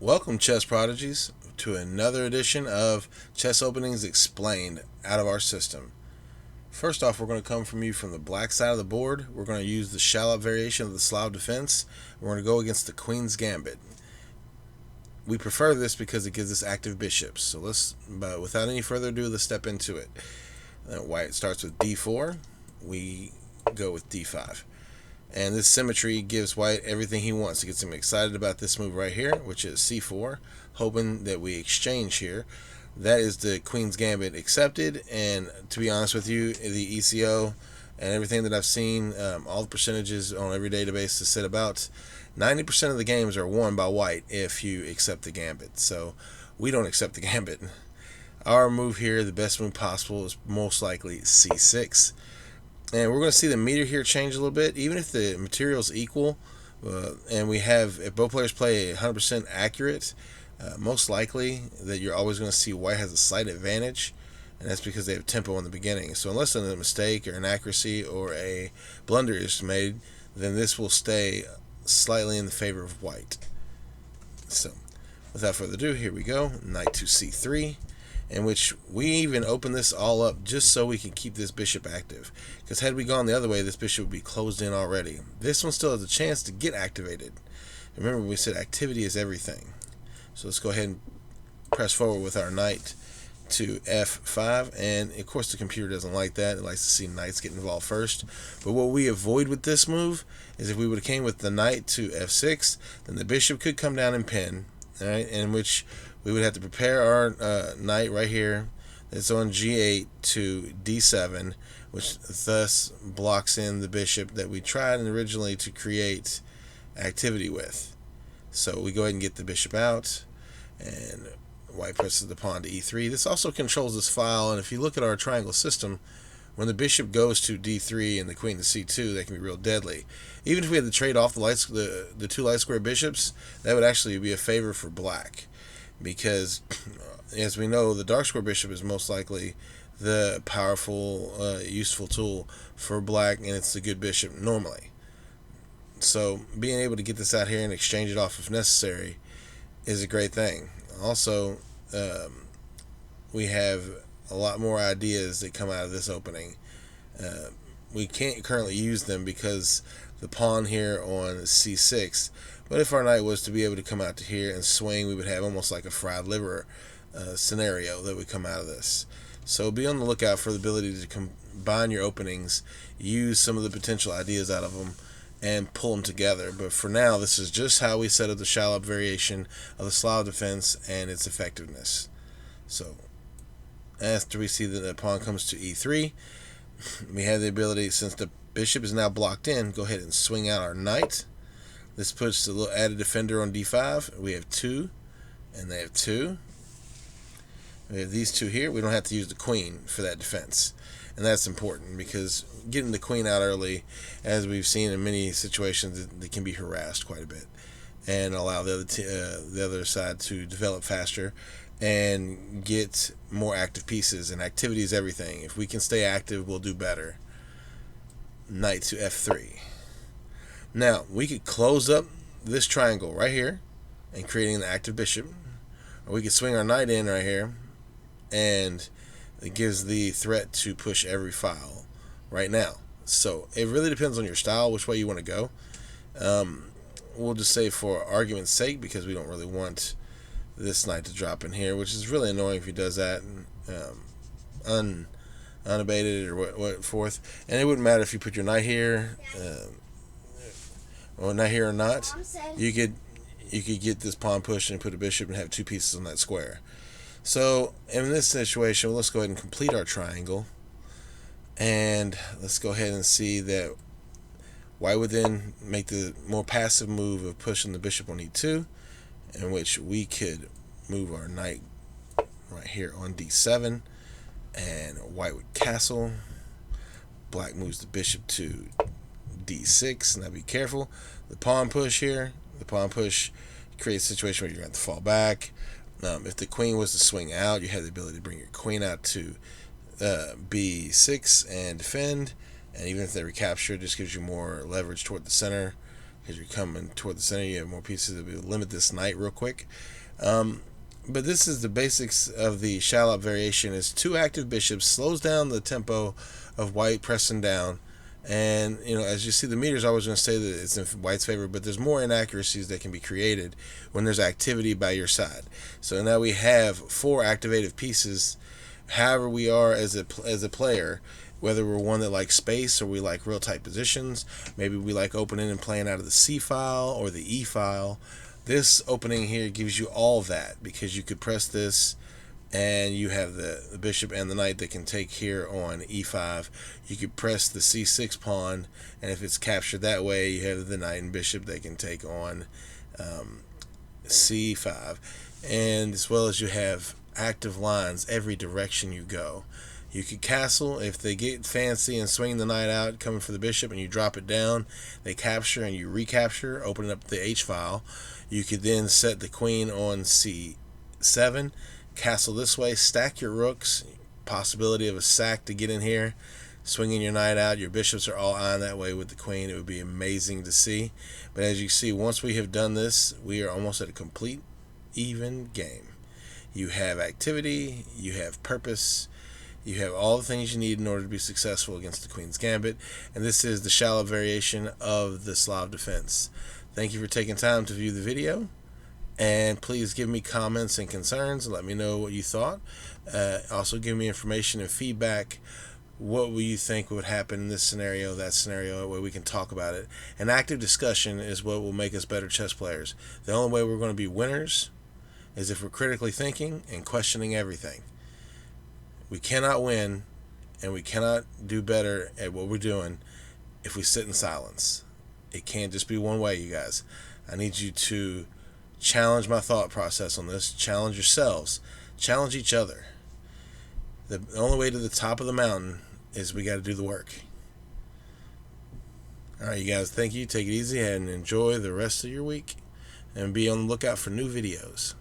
Welcome, chess prodigies, to another edition of Chess Openings Explained out of our system. First off, we're going to come from you from the black side of the board. We're going to use the Schallop variation of the Slav defense. We're going to go against the Queen's Gambit. We prefer this because it gives us active bishops. So but without any further ado, let's step into it. White starts with d4. We go with d5. And this symmetry gives White everything he wants. It gets him excited about this move right here, which is c4, hoping that we exchange here. That is the Queen's Gambit accepted, and to be honest with you, the ECO and everything that I've seen, all the percentages on every database has said about 90% of the games are won by White if you accept the Gambit. So we don't accept the Gambit. Our move here, the best move possible, is most likely c6. And we're going to see the meter here change a little bit. Even if the material is equal, and if both players play 100% accurate, most likely that you're always going to see White has a slight advantage, and that's because they have tempo in the beginning. So unless a mistake or inaccuracy or a blunder is made, then this will stay slightly in the favor of White. So without further ado, here we go. Knight to c3. In which we even open this all up just so we can keep this bishop active. Because had we gone the other way, this bishop would be closed in already. This one still has a chance to get activated. Remember, we said activity is everything. So let's go ahead and press forward with our knight to f5. And of course the computer doesn't like that. It likes to see knights get involved first. But what we avoid with this move is if we would have came with the knight to f6, then the bishop could come down and pin. Alright, in which we would have to prepare our knight right here that's on g8 to d7, which thus blocks in the bishop that we tried originally to create activity with. So we go ahead and get the bishop out, and White presses the pawn to e3. This also controls this file, and if you look at our triangle system, when the bishop goes to d3 and the queen to c2, that can be real deadly. Even if we had to trade off the two light square bishops, that would actually be a favor for black. Because, as we know, the dark square bishop is most likely the powerful, useful tool for black, and it's the good bishop normally. So being able to get this out here and exchange it off if necessary is a great thing. Also, we have a lot more ideas that come out of this opening. We can't currently use them because the pawn here on c6, but if our knight was to be able to come out to here and swing, we would have almost like a fried liver scenario that would come out of this. So be on the lookout for the ability to combine your openings, use some of the potential ideas out of them, and pull them together. But for now, this is just how we set up the Schallop variation of the Slav defense and its effectiveness. So after we see that the pawn comes to e3, we have the ability, since the bishop is now blocked in, go ahead and swing out our knight. This puts a little added defender on d5. We have 2, and they have 2. We have these 2 here. We don't have to use the queen for that defense. And that's important because getting the queen out early, as we've seen in many situations, they can be harassed quite a bit and allow the other side to develop faster and get more active pieces. And activity is everything. If we can stay active, we'll do better. Knight to f3. Now, we could close up this triangle right here and creating an active bishop. Or we could swing our knight in right here, and it gives the threat to push every file right now. So it really depends on your style, which way you want to go. We'll just say for argument's sake, because we don't really want this knight to drop in here, which is really annoying if he does that unabated or what forth. And it wouldn't matter if you put your knight here or knight here or not. You could get this pawn push and put a bishop and have 2 pieces on that square. So in this situation, let's go ahead and complete our triangle, and let's go ahead and see that White would then make the more passive move of pushing the bishop on e2, in which we could move our knight right here on d7, and White would castle. Black moves the bishop to d6. Now be careful. The pawn push here, the pawn push creates a situation where you're going to have to fall back. If the queen was to swing out, you have the ability to bring your queen out to b6 and defend. And even if they recapture, it just gives you more leverage toward the center, As you're coming toward the center, you have more pieces to limit this knight real quick. But this is the basics of the Schallop variation. Is 2 active bishops, slows down the tempo of white pressing down. And, as you see, the meter's always going to say that it's in white's favor, but there's more inaccuracies that can be created when there's activity by your side. So now we have 4 activated pieces. However we are as a player, whether we're one that likes space or we like real tight positions, maybe we like opening and playing out of the C file or the E file. This opening here gives you all that, because you could press this and you have the bishop and the knight that can take here on E5. You could press the C6 pawn, and if it's captured that way, you have the knight and bishop that can take on C5. And as well as you have active lines every direction you go. You could castle. If they get fancy and swing the knight out coming for the bishop and you drop it down, they capture and you recapture, opening up the H file. You could then set the queen on C7, castle this way, stack your rooks, possibility of a sack to get in here, swinging your knight out. Your bishops are all eyeing that way with the queen. It would be amazing to see. But as you see, once we have done this, we are almost at a complete even game. You have activity, you have purpose, you have all the things you need in order to be successful against the Queen's Gambit. And this is the Schallop variation of the Slav defense. Thank you for taking time to view the video. And please give me comments and concerns and let me know what you thought. Also give me information and feedback. What will you think would happen in this scenario, that scenario, where we can talk about it. An active discussion is what will make us better chess players. The only way we're going to be winners is if we're critically thinking and questioning everything. We cannot win and we cannot do better at what we're doing if we sit in silence. It can't just be one way, you guys. I need you to challenge my thought process on this. Challenge yourselves. Challenge each other. The only way to the top of the mountain is we got to do the work. All right, you guys, thank you. Take it easy and enjoy the rest of your week. And be on the lookout for new videos.